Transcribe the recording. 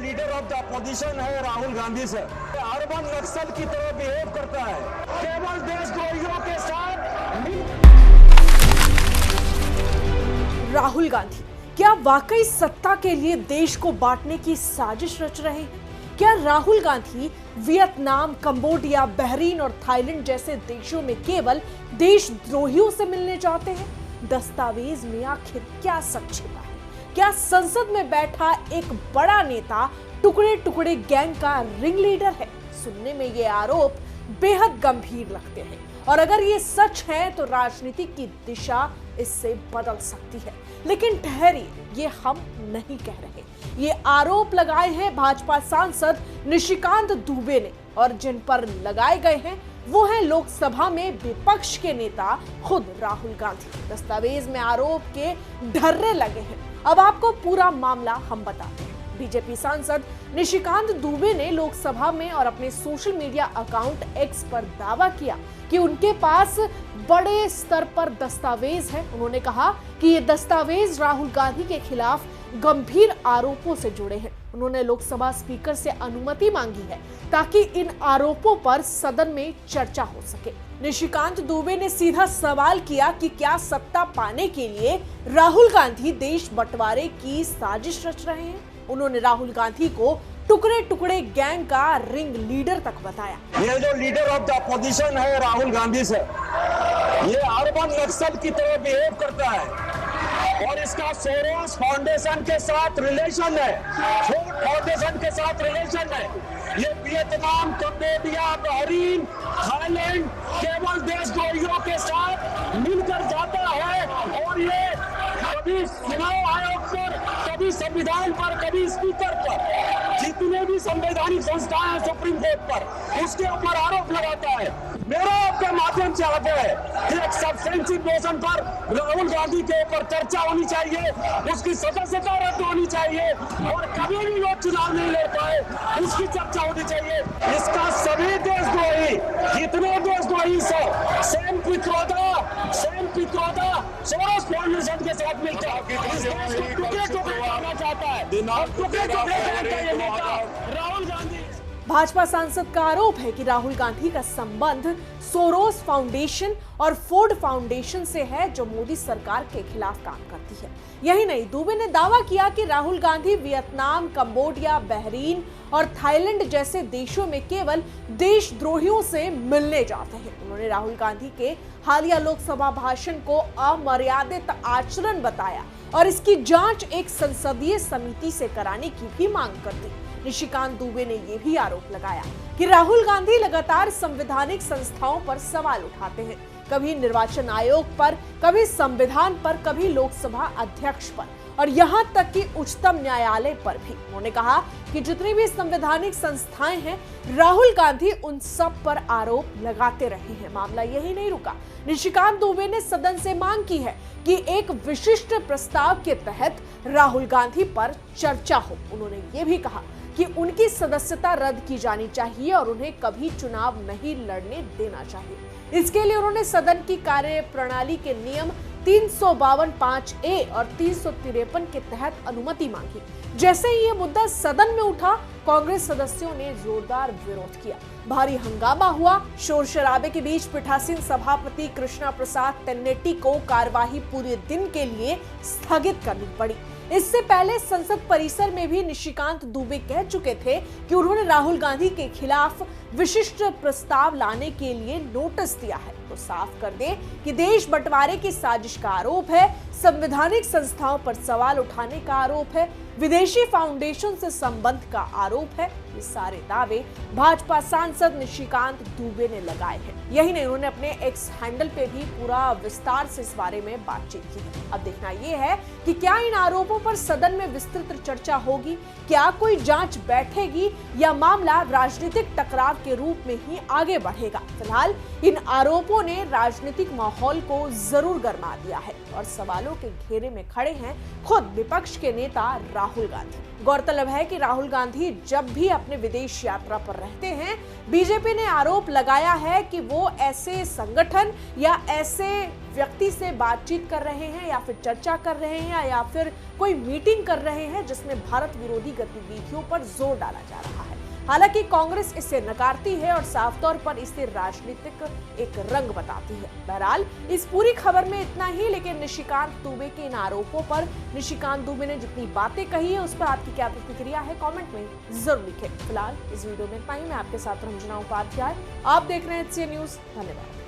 Leader of the opposition है Rahul Gandhi sir, urban नक्सल की तरह बिहेव करता है, केवल देशद्रोहियों के साथ। राहुल गांधी क्या वाकई सत्ता के लिए देश को बांटने की साजिश रच रहे हैं? क्या Rahul Gandhi Vietnam, Cambodia, Bahrain और थाईलैंड जैसे देशों में केवल देशद्रोहियों से मिलने जाते हैं? दस्तावेज में आखिर क्या सच छिपा है? क्या संसद में बैठा एक बड़ा नेता टुकड़े टुकड़े गैंग का रिंग लीडर है? सुनने में ये आरोप बेहद गंभीर लगते हैं और अगर ये सच है तो राजनीति की दिशा इससे बदल सकती है। लेकिन ठहरिए, ये हम नहीं कह रहे, ये आरोप लगाए हैं भाजपा सांसद निशिकांत दुबे ने और जिन पर लगाए गए हैं वो है लोकसभा में विपक्ष के नेता खुद राहुल गांधी। दस्तावेज में आरोप के ढर्रे लगे हैं। अब आपको पूरा मामला हम बताते हैं। बीजेपी सांसद निशिकांत दुबे ने लोकसभा में और अपने सोशल मीडिया अकाउंट एक्स पर दावा किया कि उनके पास बड़े स्तर पर दस्तावेज है। उन्होंने कहा कि ये दस्तावेज राहुल गांधी के खिलाफ गंभीर आरोपों से जुड़े हैं। उन्होंने लोकसभा स्पीकर से अनुमति मांगी है ताकि इन आरोपों पर सदन में चर्चा हो सके। निशिकांत दुबे ने सीधा सवाल किया कि क्या सत्ता पाने के लिए राहुल गांधी देश बंटवारे की साजिश रच रहे हैं? उन्होंने राहुल गांधी को टुकड़े टुकड़े गैंग का रिंग लीडर तक बताया। ये जो लीडर ऑफ द अपोजिशन है राहुल गांधी सर, ये अर्बन नक्सल की तरह बिहेव करता है और इसका सोरोस फाउंडेशन के साथ रिलेशन है, फूड फाउंडेशन के साथ रिलेशन है। ये वियतनाम, कंबोडिया, बहरीन, थाईलैंड केवल देशद्रोहियों के साथ मिलकर जाता है और ये कभी चुनाव आयोग पर, कभी संविधान पर, कभी स्पीकर पर, जितने भी संवैधानिक संस्थाएं हैं सुप्रीम कोर्ट पर, उसके ऊपर आरोप लगाता है। मेरा आपके माध्यम से आग्रह है कि एक सब्सटेंसिव मोशन पर राहुल गांधी के ऊपर चर्चा होनी चाहिए, उसकी सदस्यता रद्द होनी चाहिए और कभी भी वो चुनाव नहीं लड़ पाए उसकी चर्चा होनी चाहिए। इसका सभी देशद्रोही, जितने देशद्रोही सेम पित्रोदा सोरोस फाउंडेशन के साथ मिलकर इस देश को टुकड़े टुकड़े करना चाहता है और टुकड़े टुकड़े करता है ये नेता राहुल गांधी। भाजपा सांसद का आरोप है कि राहुल गांधी का संबंध सोरोस फाउंडेशन और फोर्ड फाउंडेशन से है जो मोदी सरकार के खिलाफ काम करती है। यही नहीं, दुबे ने दावा किया कि Rahul Gandhi Vietnam, Cambodia, Bahrain और थाईलैंड जैसे देशों में केवल देशद्रोहियों से मिलने जाते हैं। उन्होंने राहुल गांधी के हालिया लोकसभा भाषण को अमर्यादित आचरण बताया और इसकी जांच एक संसदीय समिति से कराने की भी मांग कर दी। निशिकांत दुबे ने यह भी आरोप लगाया कि राहुल गांधी लगातार संवैधानिक संस्थाओं पर सवाल उठाते हैं, कभी निर्वाचन आयोग पर, कभी संविधान पर, कभी लोकसभा अध्यक्ष पर और यहां तक कि उच्चतम न्यायालय पर भी। उन्होंने कहा कि जितनी भी संवैधानिक संस्थाएं हैं राहुल गांधी उन सब पर आरोप लगाते रहे हैं। मामला यही नहीं रुका। निशिकांत दुबे ने सदन से मांग की है कि एक विशिष्ट प्रस्ताव के तहत राहुल गांधी पर चर्चा हो। उन्होंने ये भी कहा कि उनकी सदस्यता रद्द की जानी चाहिए और उन्हें कभी चुनाव नहीं लड़ने देना चाहिए। इसके लिए उन्होंने सदन की कार्यप्रणाली के नियम 352(5)(a) और 353 के तहत अनुमति मांगी। जैसे ही ये मुद्दा सदन में उठा, कांग्रेस सदस्यों ने जोरदार विरोध किया। भारी हंगामा हुआ। शोर शराबे के बीच पीठासीन सभापति कृष्णा प्रसाद तेन्नेटी को कार्यवाही पूरे दिन के लिए स्थगित करनी पड़ी। इससे पहले संसद परिसर में भी निशिकांत दुबे कह चुके थे कि उन्होंने राहुल गांधी के खिलाफ विशिष्ट प्रस्ताव लाने के लिए नोटिस दिया है। तो साफ कर दें कि देश बंटवारे की साजिश का आरोप है, संवैधानिक संस्थाओं पर सवाल उठाने का आरोप है, विदेशी फाउंडेशन से संबंध का आरोप है। ये सारे दावे भाजपा सांसद निशिकांत दुबे ने लगाए हैं। यही नहीं, उन्होंने अपने एक्स हैंडल पे भी पूरा विस्तार से इस बारे में बातचीत की। अब देखना यह है कि क्या इन आरोपों पर सदन में विस्तृत चर्चा होगी, क्या कोई जांच बैठेगी या मामला राजनीतिक टकराव के रूप में ही आगे बढ़ेगा। फिलहाल इन आरोपों ने राजनीतिक माहौल को जरूर गरमा दिया है और सवालों पत्रकारों के घेरे में खड़े हैं खुद विपक्ष के नेता राहुल गांधी। गौरतलब है कि राहुल गांधी जब भी अपने विदेश यात्रा पर रहते हैं, बीजेपी ने आरोप लगाया है कि वो ऐसे संगठन या ऐसे व्यक्ति से बातचीत कर रहे हैं या फिर चर्चा कर रहे हैं या फिर कोई मीटिंग कर रहे हैं जिसमें भारत विरोधी गतिविधियों पर जोर डाला जा रहा है। हालांकि कांग्रेस इसे नकारती है और साफ तौर पर इसे राजनीतिक एक रंग बताती है। बहरहाल इस पूरी खबर में इतना ही, लेकिन निशिकांत दुबे के इन आरोपों पर निशिकांत दुबे ने जितनी बातें कही है उस पर आपकी क्या प्रतिक्रिया है, कमेंट में जरूर लिखें। फिलहाल इस वीडियो में इतना ही। मैं आपके साथ रंजना उपाध्याय, आप देख रहे हैं HCN न्यूज। धन्यवाद।